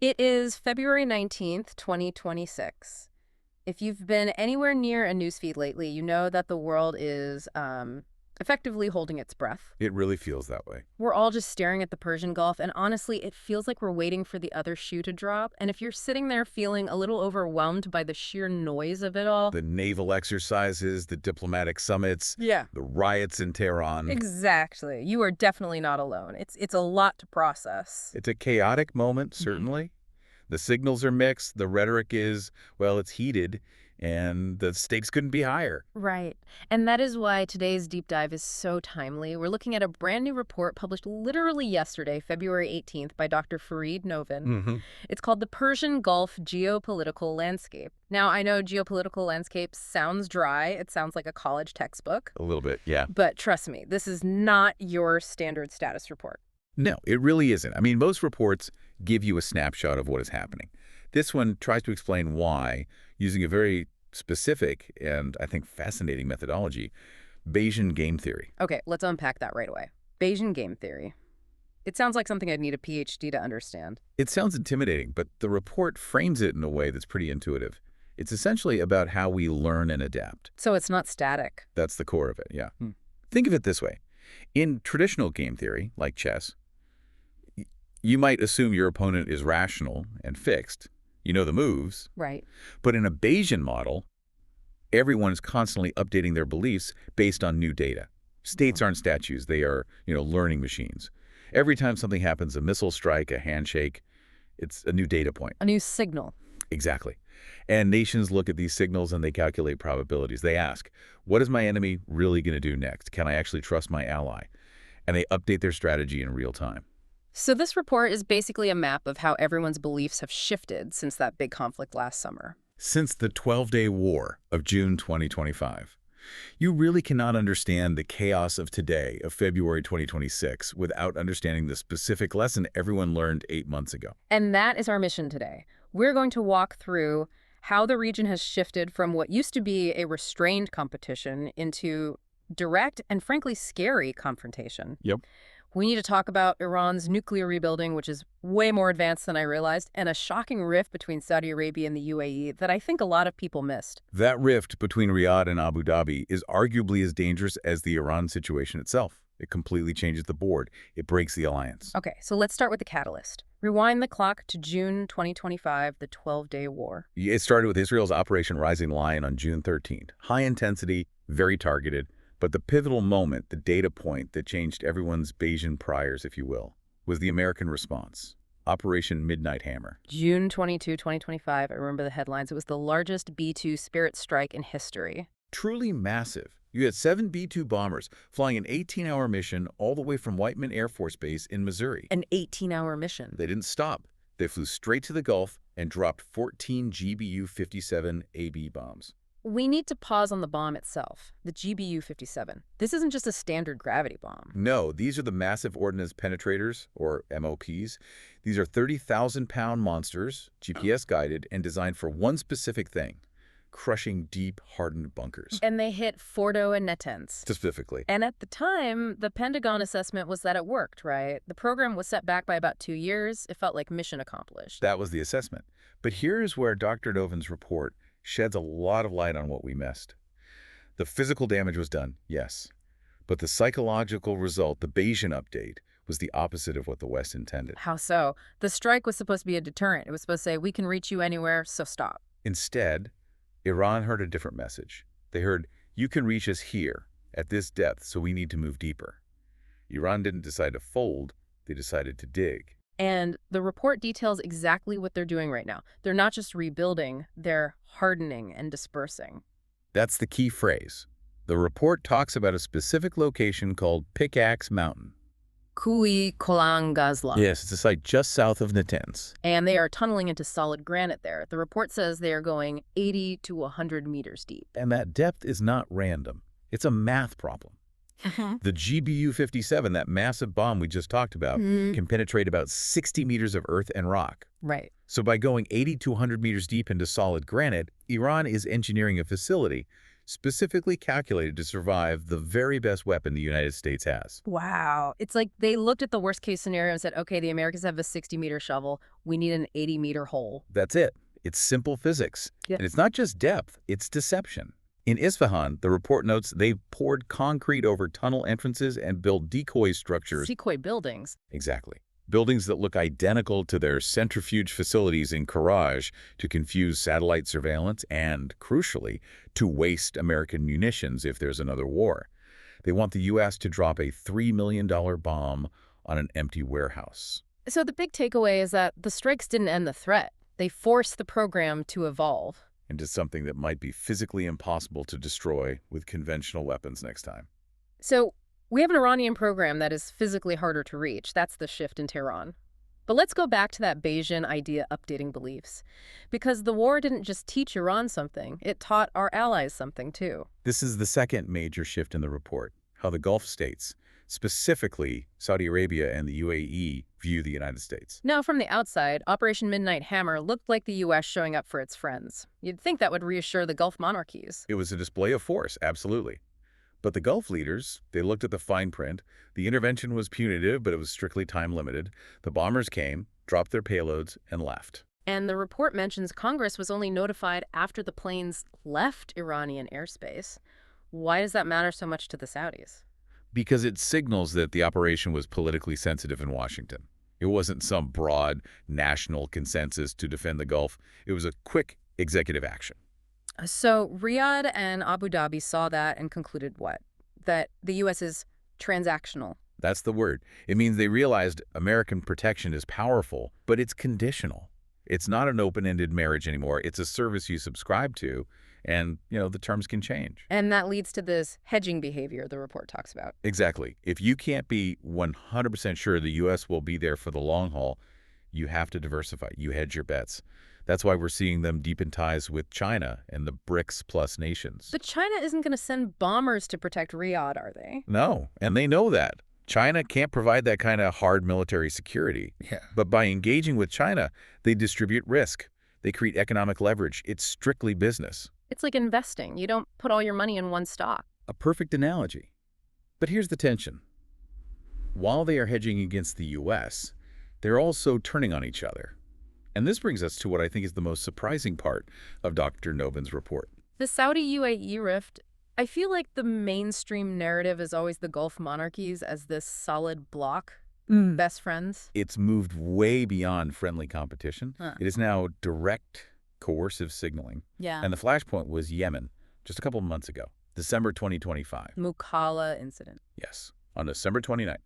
It is February 19th, 2026. If you've been anywhere near a newsfeed lately, you know that the world is effectively holding its breath. It really feels that way. We're all just staring at the Persian Gulf, and honestly, it feels like we're waiting for the other shoe to drop. And if you're sitting there feeling a little overwhelmed by the sheer noise of it all... The naval exercises, the diplomatic summits, Yeah. the riots in Tehran. Exactly. You are definitely not alone. It's a lot to process. It's a chaotic moment, certainly. The signals are mixed. The rhetoric is, well, it's heated, and the stakes couldn't be higher. Right. And that is why today's deep dive is so timely. We're looking at a brand new report published literally yesterday, February 18th, by Dr. Fareed Novin. It's called The Persian Gulf Geopolitical Landscape. Now, I know geopolitical landscape sounds dry. It sounds like a college textbook. A little bit, yeah. But trust me, this is not your standard status report. No, it really isn't. I mean, most reports give you a snapshot of what is happening. This one tries to explain why, using a very specific and, I think, fascinating methodology, Bayesian game theory. Okay, let's unpack that right away. Bayesian game theory. It sounds like something I'd need a PhD to understand. It sounds intimidating, but the report frames it in a way that's pretty intuitive. It's essentially about how we learn and adapt. So it's not static. That's the core of it, yeah. Think of it this way. In traditional game theory, like chess, you might assume your opponent is rational and fixed. You know the moves. Right. But in a Bayesian model, everyone is constantly updating their beliefs based on new data. States aren't statues. They are, learning machines. Every time something happens, a missile strike, a handshake, it's a new data point. A new signal. Exactly. And nations look at these signals and they calculate probabilities. They ask, what is my enemy really going to do next? Can I actually trust my ally? And they update their strategy in real time. So this report is basically a map of how everyone's beliefs have shifted since that big conflict last summer. Since the 12-day war of June 2025. You really cannot understand the chaos of today, of February 2026, without understanding the specific lesson everyone learned 8 months ago. And that is our mission today. We're going to walk through how the region has shifted from what used to be a restrained competition into direct and frankly scary confrontation. Yep. We need to talk about Iran's nuclear rebuilding, which is way more advanced than I realized, and a shocking rift between Saudi Arabia and the UAE that I think a lot of people missed. That rift between Riyadh and Abu Dhabi is arguably as dangerous as the Iran situation itself. It completely changes the board. It breaks the alliance. Okay, so let's start with the catalyst. Rewind the clock to June 2025, the 12-day war. It started with Israel's Operation Rising Lion on June 13th. High intensity, very targeted. But the pivotal moment, the data point that changed everyone's Bayesian priors, if you will, was the American response, Operation Midnight Hammer. June 22, 2025, I remember the headlines. It was the largest B-2 Spirit strike in history. Truly massive. You had 7 B-2 bombers flying an 18-hour mission all the way from Whiteman Air Force Base in Missouri. An 18-hour mission. They didn't stop. They flew straight to the Gulf and dropped 14 GBU-57 AB bombs. We need to pause on the bomb itself, the GBU-57. This isn't just a standard gravity bomb. No, these are the Massive Ordnance Penetrators, or MOPs. These are 30,000-pound monsters, GPS-guided, and designed for one specific thing, crushing deep, hardened bunkers. And they hit Fordo and Natanz. Specifically. And at the time, the Pentagon assessment was that it worked, right? The program was set back by about 2 years. It felt like mission accomplished. That was the assessment. But here's where Dr. Novin's report sheds a lot of light on what we missed. The physical damage was done, yes. But the psychological result, the Bayesian update, was the opposite of what the West intended. How so? The strike was supposed to be a deterrent. It was supposed to say, we can reach you anywhere, so stop. Instead, Iran heard a different message. They heard, you can reach us here, at this depth, so we need to move deeper. Iran didn't decide to fold, they decided to dig. And the report details exactly what they're doing right now. They're not just rebuilding, they're hardening and dispersing. That's the key phrase. The report talks about a specific location called Pickaxe Mountain. Kui Kolang Gazla. Yes, it's a site just south of Natanz. And they are tunneling into solid granite there. The report says they are going 80 to 100 meters deep. And that depth is not random. It's a math problem. The GBU-57, that massive bomb we just talked about, can penetrate about 60 meters of earth and rock. Right. So by going 80 to 100 meters deep into solid granite, Iran is engineering a facility specifically calculated to survive the very best weapon the United States has. Wow. It's like they looked at the worst case scenario and said, okay, the Americans have a 60-meter shovel. We need an 80-meter hole. That's it. It's simple physics. Yeah. And it's not just depth, it's deception. In Isfahan, the report notes they poured concrete over tunnel entrances and built decoy structures. Decoy buildings. Exactly. Buildings that look identical to their centrifuge facilities in Karaj to confuse satellite surveillance and, crucially, to waste American munitions if there's another war. They want the U.S. to drop a $3 million bomb on an empty warehouse. So the big takeaway is that the strikes didn't end the threat. They forced the program to evolve into something that might be physically impossible to destroy with conventional weapons next time. So we have an Iranian program that is physically harder to reach. That's the shift in Tehran. But let's go back to that Bayesian idea updating beliefs. Because the war didn't just teach Iran something, it taught our allies something too. This is the second major shift in the report, how the Gulf states, specifically Saudi Arabia and the UAE, view the United States. Now, from the outside, Operation Midnight Hammer looked like the U.S. showing up for its friends. You'd think that would reassure the Gulf monarchies. It was a display of force, absolutely. But the Gulf leaders, they looked at the fine print. The intervention was punitive, but it was strictly time-limited. The bombers came, dropped their payloads, and left. And the report mentions Congress was only notified after the planes left Iranian airspace. Why does that matter so much to the Saudis? Because it signals that the operation was politically sensitive in Washington. It wasn't some broad national consensus to defend the Gulf. It was a quick executive action. So Riyadh and Abu Dhabi saw that and concluded what? That the U.S. is transactional. That's the word. It means they realized American protection is powerful, but it's conditional. It's not an open-ended marriage anymore. It's a service you subscribe to, and, the terms can change. And that leads to this hedging behavior the report talks about. Exactly. If you can't be 100% sure the U.S. will be there for the long haul, you have to diversify. You hedge your bets. That's why we're seeing them deepen ties with China and the BRICS plus nations. But China isn't going to send bombers to protect Riyadh, are they? No, and they know that. China can't provide that kind of hard military security. Yeah. But by engaging with China, they distribute risk. They create economic leverage. It's strictly business. It's like investing. You don't put all your money in one stock. A perfect analogy. But here's the tension. While they are hedging against the U.S., they're also turning on each other. And this brings us to what I think is the most surprising part of Dr. Novin's report. The Saudi-UAE rift, I feel like the mainstream narrative is always the Gulf monarchies as this solid bloc, best friends. It's moved way beyond friendly competition. Huh. It is now direct, coercive signaling. Yeah. And the flashpoint was Yemen, just a couple of months ago, December 2025. Mukalla incident. Yes, on December 29th.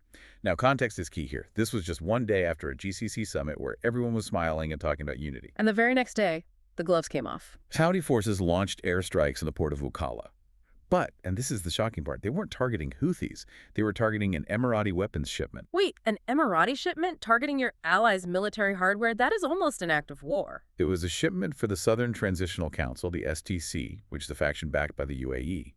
Now, context is key here. This was just one day after a GCC summit where everyone was smiling and talking about unity. And the very next day, the gloves came off. Saudi forces launched airstrikes in the port of Mukalla. But, and this is the shocking part, they weren't targeting Houthis. They were targeting an Emirati weapons shipment. Wait, an Emirati shipment targeting your allies' military hardware? That is almost an act of war. It was a shipment for the Southern Transitional Council, the STC, which is the faction backed by the UAE.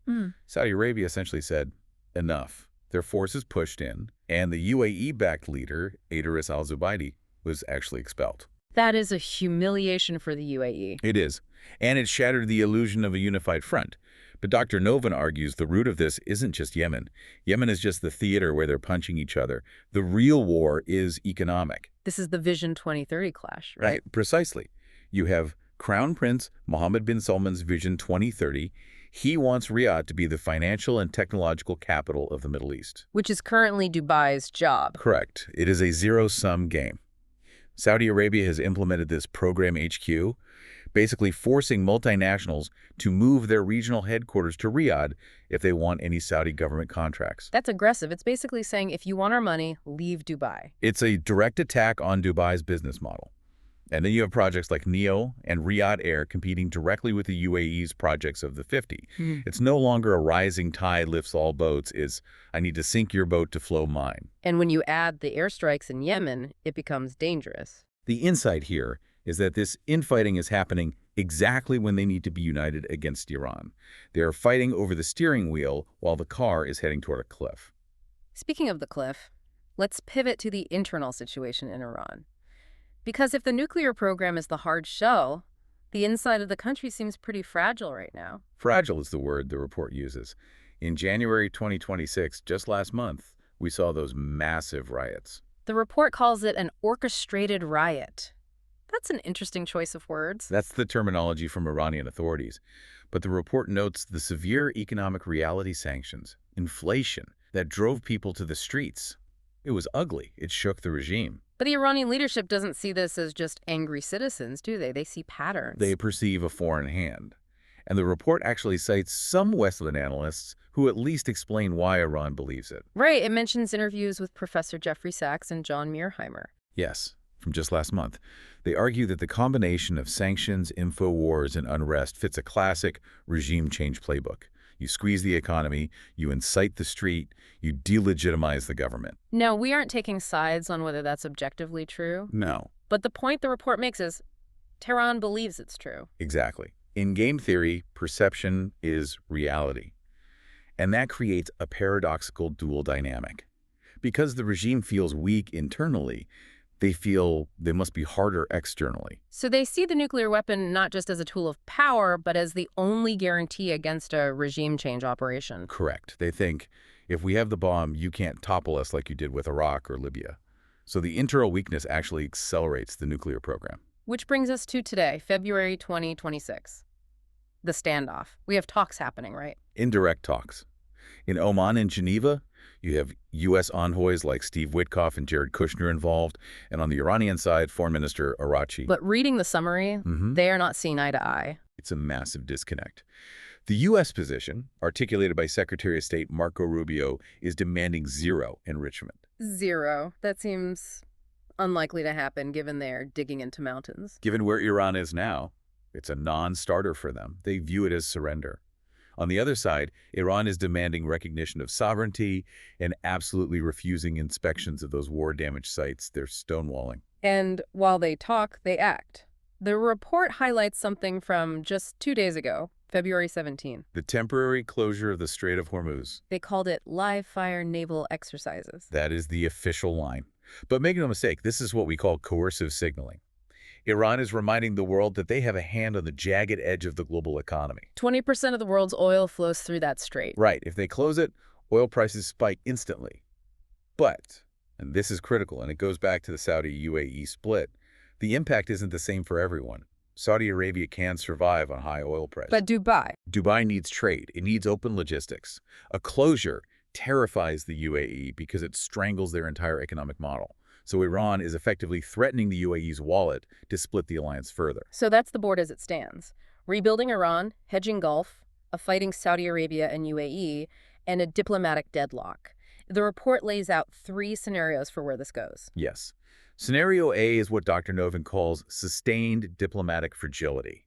Saudi Arabia essentially said, enough. Their forces pushed in, and the UAE-backed leader, Idris al-Zubaydi, was actually expelled. That is a humiliation for the UAE. It is, and it shattered the illusion of a unified front. But Dr. Novin argues the root of this isn't just Yemen. Yemen is just the theater where they're punching each other. The real war is economic. This is the Vision 2030 clash, right? Precisely. You have Crown Prince Mohammed bin Salman's Vision 2030. He wants Riyadh to be the financial and technological capital of the Middle East. Which is currently Dubai's job. Correct. It is a zero-sum game. Saudi Arabia has implemented this Program HQ, basically forcing multinationals to move their regional headquarters to Riyadh if they want any Saudi government contracts. That's aggressive. It's basically saying, if you want our money, leave Dubai. It's a direct attack on Dubai's business model. And then you have projects like NEO and Riyadh Air competing directly with the UAE's projects of the 50. It's no longer a rising tide lifts all boats. It's, I need to sink your boat to flow mine. And when you add the airstrikes in Yemen, it becomes dangerous. The insight here is that this infighting is happening exactly when they need to be united against Iran. They are fighting over the steering wheel while the car is heading toward a cliff. Speaking of the cliff, let's pivot to the internal situation in Iran. Because if the nuclear program is the hard shell, The inside of the country seems pretty fragile right now. Fragile is the word the report uses. In January 2026, just last month, we saw those massive riots. The report calls it an orchestrated riot. That's an interesting choice of words. That's the terminology from Iranian authorities. But the report notes the severe economic reality sanctions, inflation, that drove people to the streets. It was ugly. It shook the regime. But the Iranian leadership doesn't see this as just angry citizens, do they? They see patterns. They perceive a foreign hand. And the report actually cites some Western analysts who at least explain why Iran believes it. Right. It mentions interviews with Professor Jeffrey Sachs and John Mearheimer. Yes, from just last month. They argue that the combination of sanctions, info wars, and unrest fits a classic regime change playbook. You squeeze the economy, you incite the street, you delegitimize the government. Now, we aren't taking sides on whether that's objectively true. No. But the point the report makes is Tehran believes it's true. Exactly. In game theory, perception is reality. And that creates a paradoxical dual dynamic. Because the regime feels weak internally, they feel they must be harder externally. So they see the nuclear weapon not just as a tool of power, but as the only guarantee against a regime change operation. Correct. They think, if we have the bomb, you can't topple us like you did with Iraq or Libya. So the internal weakness actually accelerates the nuclear program. Which brings us to today, February 2026. The standoff. We have talks happening, right? Indirect talks. In Oman and Geneva, you have U.S. envoys like Steve Witkoff and Jared Kushner involved, and on the Iranian side, Foreign Minister Araghchi. But reading the summary, they are not seeing eye to eye. It's a massive disconnect. The U.S. position, articulated by Secretary of State Marco Rubio, is demanding zero enrichment. Zero. That seems unlikely to happen given they're digging into mountains. Given where Iran is now, it's a non-starter for them. They view it as surrender. On the other side, Iran is demanding recognition of sovereignty and absolutely refusing inspections of those war-damaged sites. They're stonewalling. And while they talk, they act. The report highlights something from just 2 days ago, February 17. The temporary closure of the Strait of Hormuz. They called it live-fire naval exercises. That is the official line. But make no mistake, this is what we call coercive signaling. Iran is reminding the world that they have a hand on the jagged edge of the global economy. 20% of the world's oil flows through that strait. Right. If they close it, oil prices spike instantly. But, and this is critical, and it goes back to the Saudi-UAE split, the impact isn't the same for everyone. Saudi Arabia can survive on high oil prices. But Dubai? Dubai needs trade. It needs open logistics. A closure terrifies the UAE because it strangles their entire economic model. So Iran is effectively threatening the UAE's wallet to split the alliance further. So that's the board as it stands. Rebuilding Iran, hedging Gulf, a fighting Saudi Arabia and UAE, and a diplomatic deadlock. The report lays out 3 scenarios for where this goes. Yes. Scenario A is what Dr. Novin calls sustained diplomatic fragility.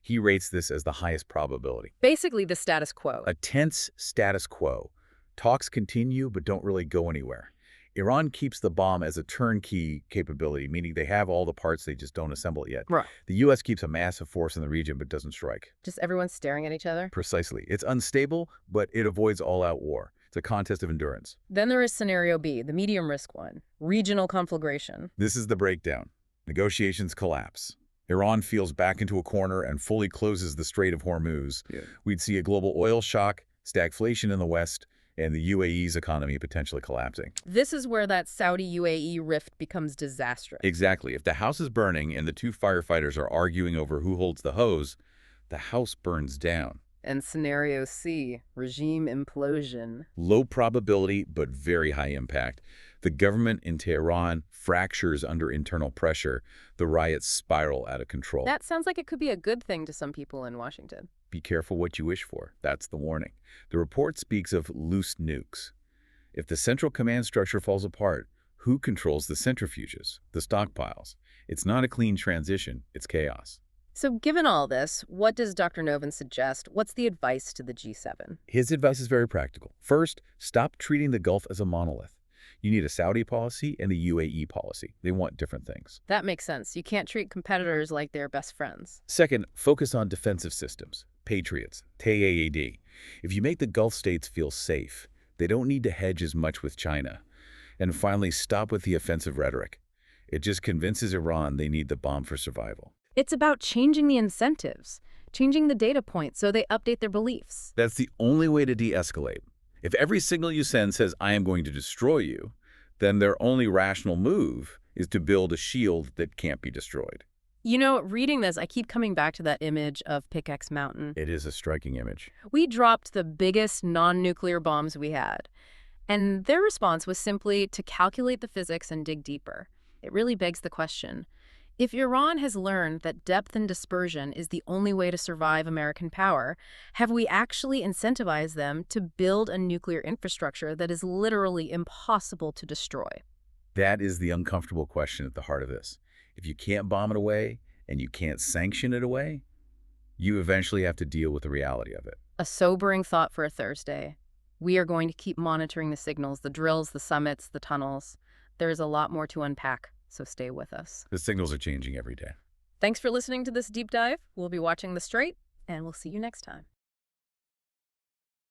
He rates this as the highest probability. Basically the status quo. A tense status quo. Talks continue but don't really go anywhere. Iran keeps the bomb as a turnkey capability, meaning they have all the parts, they just don't assemble it yet. Right. The U.S. keeps a massive force in the region but doesn't strike. Just everyone staring at each other? Precisely. It's unstable, but it avoids all-out war. It's a contest of endurance. Then there is scenario B, the medium risk one, regional conflagration. This is the breakdown. Negotiations collapse. Iran feels back into a corner and fully closes the Strait of Hormuz. We'd see a global oil shock, stagflation in the West, and the UAE's economy potentially collapsing. This is where that Saudi-UAE rift becomes disastrous. Exactly. If the house is burning and the 2 firefighters are arguing over who holds the hose, the house burns down. And scenario C, regime implosion. Low probability, but very high impact. The government in Tehran fractures under internal pressure. The riots spiral out of control. That sounds like it could be a good thing to some people in Washington. Be careful what you wish for. That's the warning. The report speaks of loose nukes. If the central command structure falls apart, who controls the centrifuges, the stockpiles? It's not a clean transition, it's chaos. So given all this, what does Dr. Novin suggest? What's the advice to the G7? His advice is very practical. First, stop treating the Gulf as a monolith. You need a Saudi policy and a UAE policy. They want different things. That makes sense. You can't treat competitors like they're best friends. Second, focus on defensive systems. Patriots, TAAD. If you make the Gulf states feel safe, they don't need to hedge as much with China. And finally, stop with the offensive rhetoric. It just convinces Iran they need the bomb for survival. It's about changing the incentives, changing the data points so they update their beliefs. That's the only way to de-escalate. If every signal you send says, I am going to destroy you, then their only rational move is to build a shield that can't be destroyed. You know, reading this, I keep coming back to that image of Pickaxe Mountain. It is a striking image. We dropped the biggest non-nuclear bombs we had, and their response was simply to calculate the physics and dig deeper. It really begs the question, if Iran has learned that depth and dispersion is the only way to survive American power, have we actually incentivized them to build a nuclear infrastructure that is literally impossible to destroy? That is the uncomfortable question at the heart of this. If you can't bomb it away and you can't sanction it away, you eventually have to deal with the reality of it. A sobering thought for a Thursday. We are going to keep monitoring the signals, the drills, the summits, the tunnels. There's a lot more to unpack, so stay with us. The signals are changing every day. Thanks for listening to this deep dive. We'll be watching the Strait, and we'll see you next time.